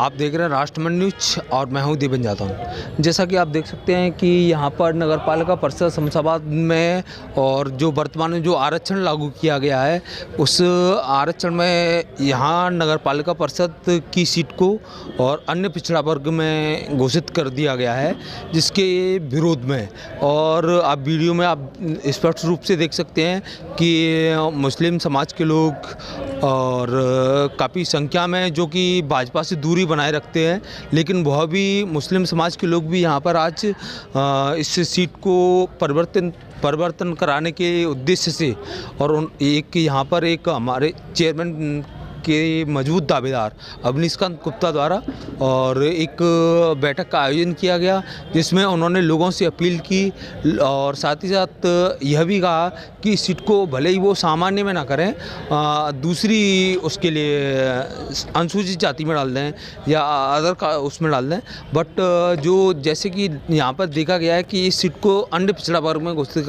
आप देख रहे हैं राष्ट्रमंडल न्यूज और मैं हूं दीपन जाता हूं। जैसा कि आप देख सकते हैं कि यहां पर नगरपालिका परिषद शमशाबाद में और जो वर्तमान में जो आरक्षण लागू किया गया है उस आरक्षण में यहां नगरपालिका परिषद की सीट को और अन्य पिछड़ा वर्ग में घोषित कर दिया गया है, जिसके विरोध में। और आप वीडियो में आप स्पष्ट रूप से देख सकते हैं कि मुस्लिम समाज के लोग और काफ़ी संख्या में जो कि भाजपा से दूरी बनाए रखते हैं, लेकिन वह भी मुस्लिम समाज के लोग भी यहाँ पर आज इस सीट को परिवर्तन कराने के उद्देश्य से और एक यहाँ पर एक हमारे चेयरमैन के मजबूत दावेदार अवनीशकांत गुप्ता द्वारा और एक बैठक का आयोजन किया गया, जिसमें उन्होंने लोगों से अपील की और साथ ही साथ यह भी कहा कि इस सीट को भले ही वो सामान्य में ना करें, दूसरी उसके लिए अनुसूचित जाति में डाल दें या अदर का उसमें डाल दें, बट जो जैसे कि यहाँ पर देखा गया है कि इस सीट को अन्य पिछड़ा वर्ग में घोषित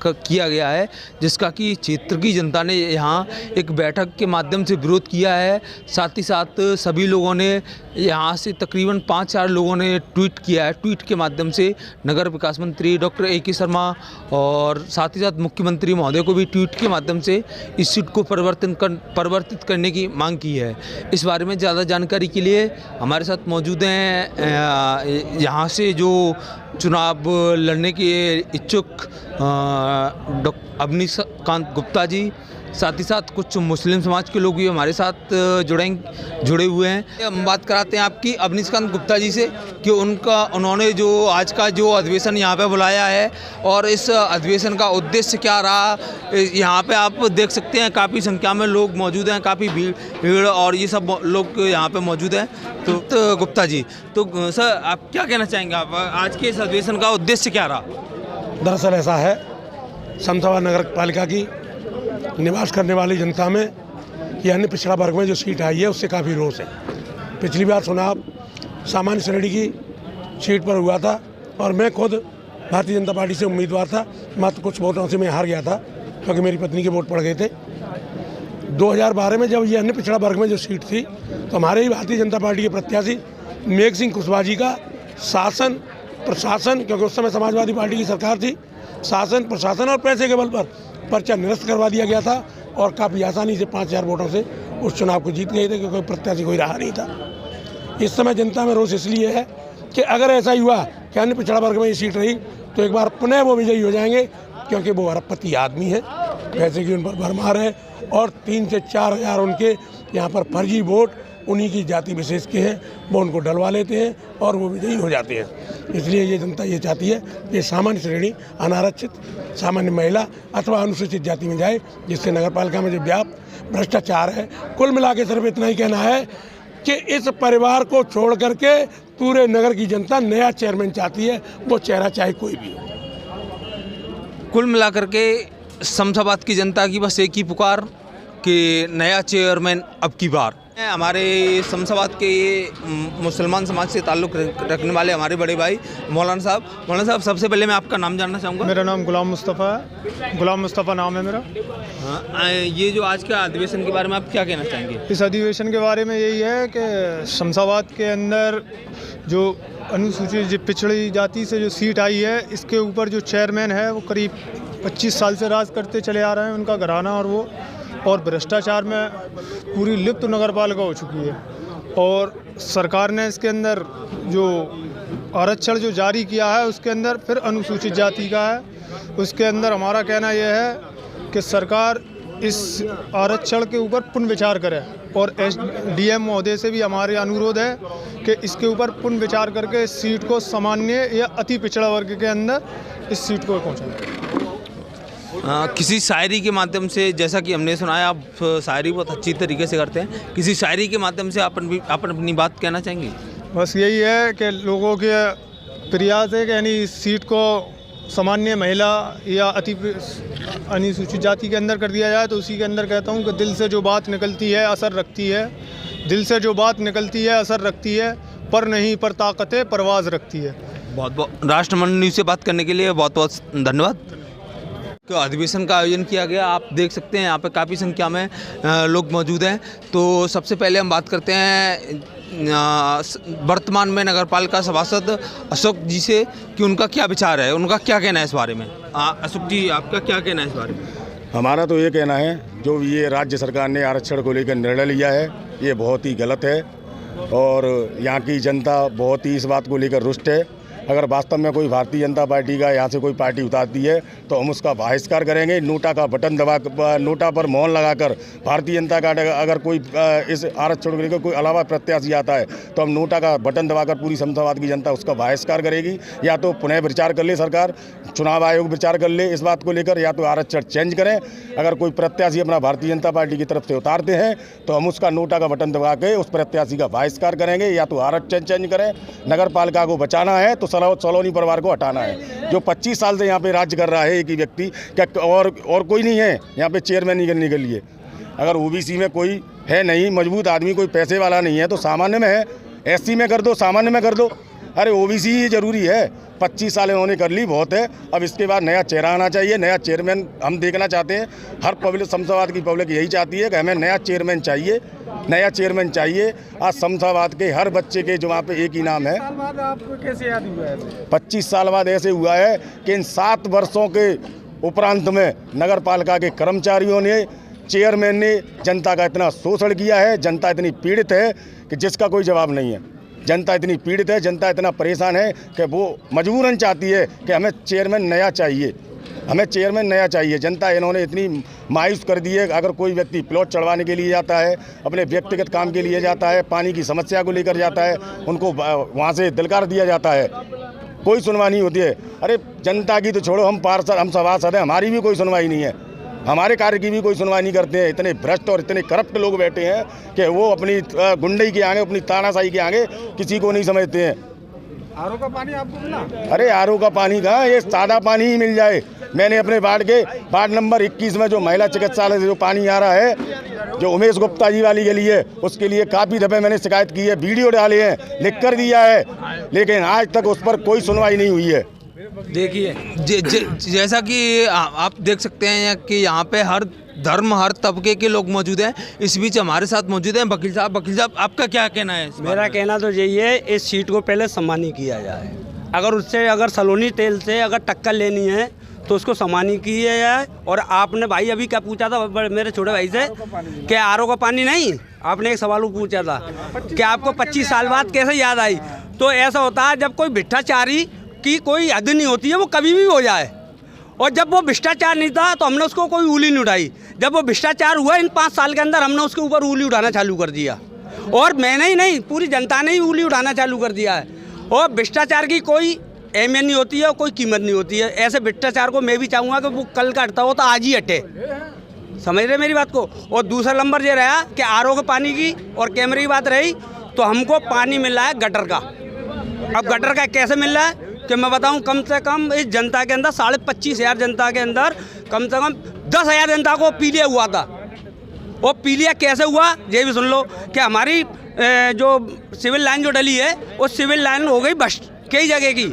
किया गया है, जिसका कि क्षेत्र की जनता ने यहाँ एक बैठक के माध्यम से विरोध किया है। साथ ही साथ सभी लोगों ने यहाँ से तकरीबन 5-4 लोगों ने ट्वीट किया है। ट्वीट के माध्यम से नगर विकास मंत्री डॉक्टर A.K. शर्मा और साथ ही साथ मुख्यमंत्री महोदय को भी ट्वीट के माध्यम से इस सीट को परिवर्तित करने की मांग की है। इस बारे में ज़्यादा जानकारी के लिए हमारे साथ मौजूद हैं यहाँ से जो चुनाव लड़ने के इच्छुक अवनीशकांत गुप्ता जी, साथ ही साथ कुछ मुस्लिम समाज के लोग भी हमारे साथ जुड़े हुए हैं। हम बात कराते हैं आपकी अवनीशकांत गुप्ता जी से कि उन्होंने जो आज का जो अधिवेशन यहाँ पे बुलाया है और इस अधिवेशन का उद्देश्य क्या रहा। यहाँ पे आप देख सकते हैं काफ़ी संख्या में लोग मौजूद हैं, काफ़ी भीड़ और ये सब लोग यहाँ पे मौजूद हैं। तो गुप्ता जी, तो सर आप क्या कहना चाहेंगे, आप आज के इस अधिवेशन का उद्देश्य क्या रहा? दरअसल ऐसा है, शमशाबाद नगर पालिका की निवास करने वाली जनता में कि अन्य पिछड़ा वर्ग में जो सीट आई है उससे काफ़ी रोष है। पिछली बार चुनाव सामान्य श्रेणी की सीट पर हुआ था और मैं खुद भारतीय जनता पार्टी से उम्मीदवार था, मात्र कुछ वोटों से मैं हार गया था क्योंकि मेरी पत्नी के वोट पड़ गए थे। 2012 में जब ये अन्य पिछड़ा वर्ग में जो सीट थी तो हमारे ही भारतीय जनता पार्टी के प्रत्याशी मेघ सिंह कुशवाहा जी का शासन प्रशासन, क्योंकि उस समय समाजवादी पार्टी की सरकार थी, शासन प्रशासन और पैसे के बल पर पर्चा निरस्त करवा दिया गया था और काफ़ी आसानी से 5,000 वोटों से उस चुनाव को जीत गए थे, क्योंकि प्रत्याशी कोई रहा नहीं था। इस समय जनता में रोष इसलिए है कि अगर ऐसा ही हुआ कि अन्य पिछड़ा वर्ग में ये सीट रही तो एक बार पुनः वो विजयी हो जाएंगे, क्योंकि वो अरबपति आदमी है, पैसे की उन पर भरमार है और 3 से 4 हज़ार उनके यहाँ पर फर्जी वोट उन्हीं की जाति विशेष के हैं, वो उनको डलवा लेते हैं और वो विजयी हो जाते हैं। इसलिए ये जनता ये चाहती है कि सामान्य श्रेणी, अनारक्षित, सामान्य महिला अथवा अनुसूचित जाति में जाए, जिससे नगरपालिका में जो व्याप्त भ्रष्टाचार है। कुल मिला के सिर्फ इतना ही कहना है कि इस परिवार को छोड़ करके पूरे नगर की जनता नया चेयरमैन चाहती है, वो चेहरा चाहे कोई भी हो। कुल मिलाकर के शमशाबाद की जनता की बस एक ही पुकार कि नया चेयरमैन अब की बार। हमारे शमशाबाद के मुसलमान समाज से ताल्लुक़ रखने वाले हमारे बड़े भाई मौलाना साहब, सबसे पहले मैं आपका नाम जानना चाहूँगा। मेरा नाम गुलाम मुस्तफ़ा है, गुलाम मुस्तफ़ा नाम है मेरा। हाँ, ये जो आज का अधिवेशन के बारे में आप क्या कहना चाहेंगे? इस अधिवेशन के बारे में यही है कि शमशाबाद के अंदर जो अनुसूचित पिछड़ी जाति से जो सीट आई है, इसके ऊपर जो चेयरमैन है वो करीब 25 साल से राज करते चले आ रहे हैं, उनका घराना और भ्रष्टाचार में पूरी लिप्त नगरपालिका हो चुकी है। और सरकार ने इसके अंदर जो आरक्षण जो जारी किया है उसके अंदर फिर अनुसूचित जाति का है। उसके अंदर हमारा कहना यह है कि सरकार इस आरक्षण के ऊपर पुनर्विचार करे और DM महोदय से भी हमारे अनुरोध है कि इसके ऊपर पुनर्विचार करके इस सीट को सामान्य या अति पिछड़ा वर्ग के अंदर इस सीट को पहुँचाएं। किसी शायरी के माध्यम से, जैसा कि हमने सुना है आप शायरी बहुत अच्छी तरीके से करते हैं, किसी शायरी के माध्यम से आप अपनी बात कहना चाहेंगे? बस यही है कि लोगों के प्रयास है कि यानी इस सीट को सामान्य महिला या अति अनुसूचित जाति के अंदर कर दिया जाए। तो उसी के अंदर कहता हूँ कि दिल से जो बात निकलती है असर रखती है, दिल से जो बात निकलती है असर रखती है, पर नहीं पर ताकतें परवाज़ रखती है। बहुत बहुत राष्ट्रमंडल न्यूज़ से बात करने के लिए बहुत बहुत धन्यवाद। तो अधिवेशन का आयोजन किया गया, आप देख सकते हैं यहाँ पे काफ़ी संख्या में लोग मौजूद हैं। तो सबसे पहले हम बात करते हैं वर्तमान में नगर पालिका सभासद अशोक जी से कि उनका क्या विचार है, उनका क्या कहना है इस बारे में। अशोक जी, आपका क्या कहना है इस बारे में? हमारा तो ये कहना है, जो ये राज्य सरकार ने आरक्षण को लेकर निर्णय लिया है ये बहुत ही गलत है और यहाँ की जनता बहुत ही इस बात को लेकर रुष्ट है। अगर वास्तव में कोई भारतीय जनता पार्टी का यहाँ से कोई पार्टी उतारती है तो हम उसका बहिष्कार करेंगे। नोटा का बटन दबा, नोटा पर मोहर लगाकर भारतीय जनता का अगर कोई इस आरक्षण को लेकर कोई अलावा प्रत्याशी आता है तो हम नोटा का बटन दबाकर पूरी समतावाद की जनता उसका बहिष्कार करेगी। या तो पुनः विचार कर ले सरकार, चुनाव आयोग विचार कर ले इस बात को लेकर, या तो आरक्षण चेंज करें। अगर कोई प्रत्याशी अपना भारतीय जनता पार्टी की तरफ से उतारते हैं तो हम उसका नोटा का बटन दबा के उस प्रत्याशी का बहिष्कार करेंगे, या तो आरक्षण चेंज करें। नगर पालिका को बचाना है तो सलोनी परिवार को हटाना है, जो 25 साल से यहाँ पे राज्य कर रहा है एक ही व्यक्ति, क्या और कोई नहीं है यहाँ पे चेयरमैन निकलने के लिए। अगर ओबीसी में कोई है नहीं मजबूत आदमी, कोई पैसे वाला नहीं है तो सामान्य में है, एससी में कर दो, सामान्य में कर दो। अरे ओबीसी ही जरूरी है, 25 साल इन्होंने कर ली, बहुत है। अब इसके बाद नया चेहरा आना चाहिए, नया चेयरमैन हम देखना चाहते हैं। हर पब्लिक, समतावाद की पब्लिक यही चाहती है कि हमें नया चेयरमैन चाहिए, नया चेयरमैन चाहिए। आज समतावाद के हर बच्चे के जो वहाँ पे एक ही नाम है। आपको कैसे याद हुआ है? 25 साल बाद ऐसे हुआ है कि इन 7 वर्षों के उपरांत में नगर पालिका के कर्मचारियों ने, चेयरमैन ने जनता का इतना शोषण किया है। जनता इतनी पीड़ित है कि जिसका कोई जवाब नहीं है। जनता इतनी पीड़ित है, जनता इतना परेशान है कि वो मजबूरन चाहती है कि हमें चेयरमैन नया चाहिए, हमें चेयरमैन नया चाहिए। जनता इन्होंने इतनी मायूस कर दी है। अगर कोई व्यक्ति प्लॉट चढ़वाने के लिए जाता है, अपने व्यक्तिगत काम के लिए जाता है, पानी की समस्या को लेकर जाता है, उनको वहाँ से दिलकार दिया जाता है, कोई सुनवाई नहीं होती है। अरे जनता की तो छोड़ो, हम पार्षद, हम सभासद हैं, हमारी भी कोई सुनवाई नहीं है, हमारे कार्य की भी कोई सुनवाई नहीं करते हैं। इतने भ्रष्ट और इतने करप्ट लोग बैठे हैं कि वो अपनी गुंडई के आगे, अपनी तानाशाही के आगे किसी को नहीं समझते हैं। आरओ का पानी आपको मिला? अरे आरओ का पानी कहाँ, ये सादा पानी ही मिल जाए। मैंने अपने वार्ड नंबर 21 में जो महिला चिकित्सालय से जो पानी आ रहा है, जो उमेश गुप्ता जी वाली गली है, उसके लिए काफ़ी दफ़े मैंने शिकायत की है, वीडियो डाले हैं, लिख कर दिया है, लेकिन आज तक उस पर कोई सुनवाई नहीं हुई है। देखिए, जैसा कि आप देख सकते हैं कि यहाँ पे हर धर्म, हर तबके के लोग मौजूद हैं। इस बीच हमारे साथ मौजूद हैं वकील साहब। वकील साहब, आपका क्या कहना है? मेरा कहना तो यही है, इस सीट को पहले सम्मानित किया जाए। अगर सलोनी तेल से अगर टक्कर लेनी है तो उसको सम्मानित किया जाए। और आपने भाई अभी क्या पूछा था मेरे छोटे भाई से कि आरओ का पानी नहीं, आपने एक सवाल पूछा था कि आपको 25 साल बाद कैसे याद आई। तो ऐसा होता है, जब कोई भ्रष्टाचारी की कोई हद नहीं होती है, वो कभी भी हो जाए। और जब वो भ्रष्टाचार नहीं था तो हमने उसको कोई उंगली नहीं उठाई। जब वो भ्रष्टाचार हुआ इन 5 साल के अंदर, हमने उसके ऊपर उंगली उठाना चालू कर दिया। और मैंने ही नहीं, पूरी जनता ने ही उंगली उठाना चालू कर दिया है। और भ्रष्टाचार की कोई अहमियत नहीं होती है और कोई कीमत नहीं होती है। ऐसे भ्रष्टाचार को मैं भी चाहूँगा कि वो कल का हटता हो तो आज ही हटे, समझ रहे मेरी बात को। और दूसरा नंबर ये रहा कि आरओ के पानी की और कैमरे की बात रही, तो हमको पानी मिल रहा है गटर का। अब गटर का कैसे मिल रहा है कि मैं बताऊं, कम से कम इस जनता के अंदर 25,500 जनता के अंदर कम से कम 10,000 जनता को पीलिया हुआ था। वो पीलिया कैसे हुआ ये भी सुन लो कि हमारी जो सिविल लाइन जो डली है, वो सिविल लाइन हो गई बस्ट कई जगह की,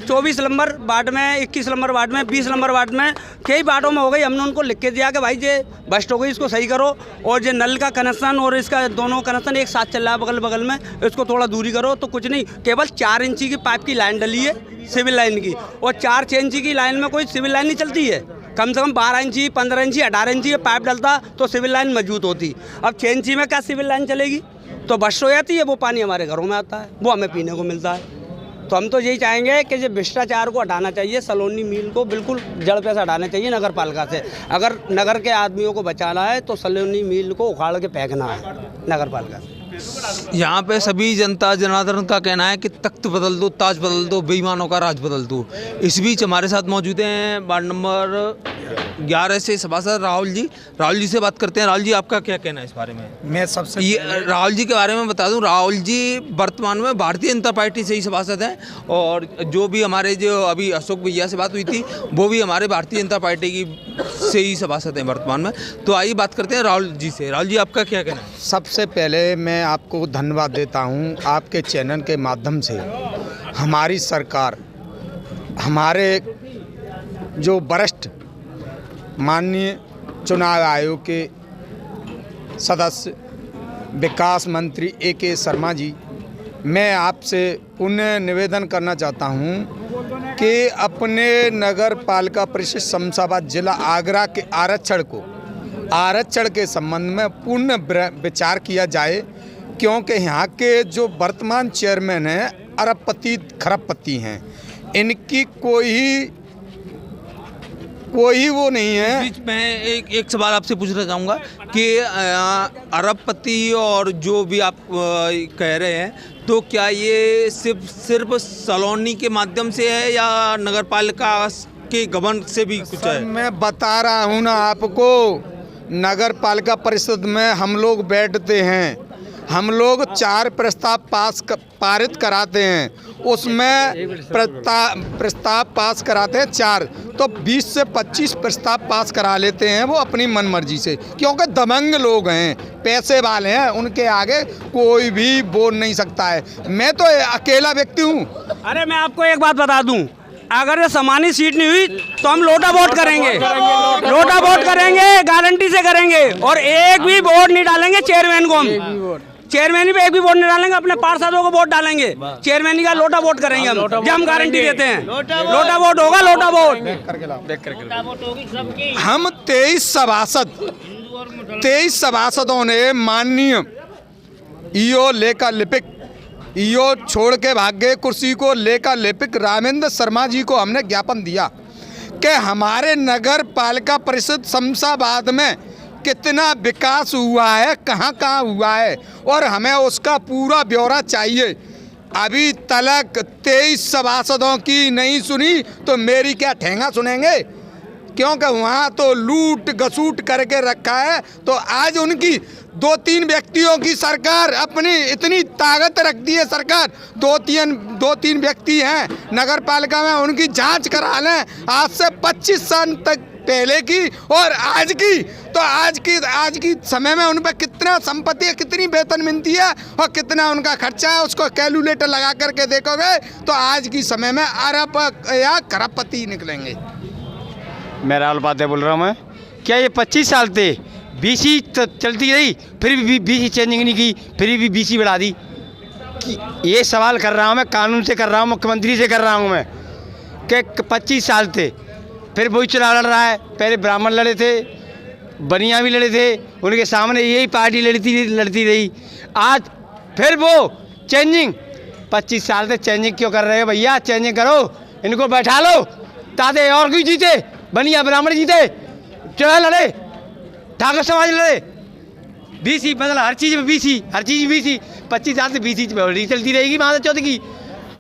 24 नंबर वार्ड में, 21 नंबर वार्ड में, 20 नंबर वार्ड में, कई वार्डों में हो गई। हमने उनको लिख के दिया कि भाई ये बस्ट हो गई, इसको सही करो। और ये नल का कनेक्शन और इसका दोनों कनेक्शन एक साथ चल रहा है बगल बगल में, इसको थोड़ा दूरी करो। तो कुछ नहीं, केवल 4 इंची की पाइप की लाइन डली है सिविल लाइन की, और 4-6 इंची की लाइन में कोई सिविल लाइन नहीं चलती है। कम से कम 12 इंची, 15 इंची, 18 इंची का पाइप डलता तो सिविल लाइन मजबूत होती। अब 6 इंची में क्या सिविल लाइन चलेगी? तो बस्ट हो जाती है। वो पानी हमारे घरों में आता है, वो हमें पीने को मिलता है। तो हम तो यही चाहेंगे कि ये भ्रष्टाचार को हटाना चाहिए, सलोनी मिल को बिल्कुल जड़ पे से हटाना चाहिए नगर पालिका से। अगर नगर के आदमियों को बचाना है तो सलोनी मिल को उखाड़ के फेंकना है नगर पालिका से। यहाँ पे सभी जनता जनार्दन का कहना है कि तख्त बदल दो, ताज बदल दो, बेईमानों का राज बदल दो। इस बीच हमारे साथ मौजूद हैं वार्ड नंबर 11 से सभासद राहुल जी। राहुल जी से बात करते हैं। राहुल जी, आपका क्या कहना है इस बारे में? मैं सबसे राहुल जी के बारे में बता दूं, राहुल जी वर्तमान में भारतीय जनता पार्टी से ही सभासद हैं, और जो भी हमारे जो अभी अशोक भैया से बात हुई थी वो भी हमारे भारतीय जनता पार्टी की से ही सभासद हैं वर्तमान में। तो आइए बात करते हैं राहुल जी से। राहुल जी, आपका क्या कहना है? सबसे पहले मैं आपको धन्यवाद देता हूं, आपके चैनल के माध्यम से हमारी सरकार, हमारे जो वरिष्ठ माननीय चुनाव आयोग के सदस्य विकास मंत्री A.K. शर्मा जी, मैं आपसे पुनः निवेदन करना चाहता हूं कि अपने नगर पालिका परिषद शमशाबाद जिला आगरा के आरक्षण के संबंध में पूर्ण विचार किया जाए, क्योंकि यहाँ के जो वर्तमान चेयरमैन हैं अरबपति खरबपति हैं, इनकी कोई वो नहीं है। बीच में एक सवाल आपसे पूछना चाहूँगा कि अरबपति और जो भी आप कह रहे हैं, तो क्या ये सिर्फ सलोनी के माध्यम से है या नगर पालिका के गबन से भी कुछ है? मैं बता रहा हूँ ना आपको, नगर पालिका परिषद में हम लोग बैठते हैं, हम लोग 4 प्रस्ताव पारित कराते हैं, उसमें प्रस्ताव पास कराते हैं 4, तो 20 से 25 प्रस्ताव पास करा लेते हैं वो अपनी मनमर्जी से, क्योंकि दबंग लोग हैं, पैसे वाले हैं, उनके आगे कोई भी बोल नहीं सकता है। मैं तो अकेला व्यक्ति हूँ। अरे मैं आपको एक बात बता दूं, अगर ये सामान्य सीट नहीं हुई तो हम लोटा वोट करेंगे, लोटा वोट करेंगे, गारंटी से करेंगे, और एक भी वोट नहीं डालेंगे चेयरमैन को। हम चेयरमैन पे एक भी वोट नहीं डालेंगे, अपने पार्षदों को वोट डालेंगे, चेयरमैन का लोटा वोट करेंगे हम, जब हम गारंटी देते हैं। लोटा वोट होगा, लोटा वोट। हम 23 सभासदों ने माननीय ईओ लेखा लिपिक, ईओ छोड़ के भाग गए कुर्सी को, लेखा लिपिक रामेंद्र शर्मा जी को हमने ज्ञापन दिया कि हमारे नगर पालिका परिषद शमशाबाद में कितना विकास हुआ है, कहाँ कहाँ हुआ है, और हमें उसका पूरा ब्यौरा चाहिए। अभी तक 23 सभासदों की नहीं सुनी तो मेरी क्या ठेंगा सुनेंगे? क्योंकि वहाँ तो लूट घसूट करके रखा है। तो आज उनकी 2-3 व्यक्तियों की सरकार अपनी इतनी ताकत रखती है, सरकार 2-3 व्यक्ति हैं नगर पालिका में, उनकी जांच करा लें आज से 25 साल तक पहले की और आज की, तो आज की समय में उन पर कितना संपत्ति है, कितनी वेतन मिलती है और कितना उनका खर्चा है, उसको कैलकुलेटर लगा करके देखोगे तो आज की समय में अरब या खरबपति निकलेंगे। मैं राहुल उपाध्याय बोल रहा हूँ। मैं क्या ये 25 साल थे बीसी चलती रही, फिर भी बीसी चेंजिंग नहीं की, फिर भी बीसी बढ़ा दी? ये सवाल कर रहा हूँ मैं, कानून से कर रहा हूँ, मुख्यमंत्री से कर रहा हूँ मैं, कि 25 साल थे, फिर वही चुनाव लड़ रहा है। पहले ब्राह्मण लड़े थे, बनिया भी लड़े थे, उनके सामने यही पार्टी लड़ती रही। आज फिर वो चेंजिंग, 25 साल से चेंजिंग क्यों कर रहे हो भैया? चेंजिंग करो, इनको बैठा लो, ताते और क्यों जीते, बनिया ब्राह्मण जीते, चुनाव लड़े, ठाकुर समाज लड़े, बीसी मतलब हर चीज़ में बीसी, हर चीज़ बीसी, 25 साल से बीसी चलती रहेगी महाराज चौथ की।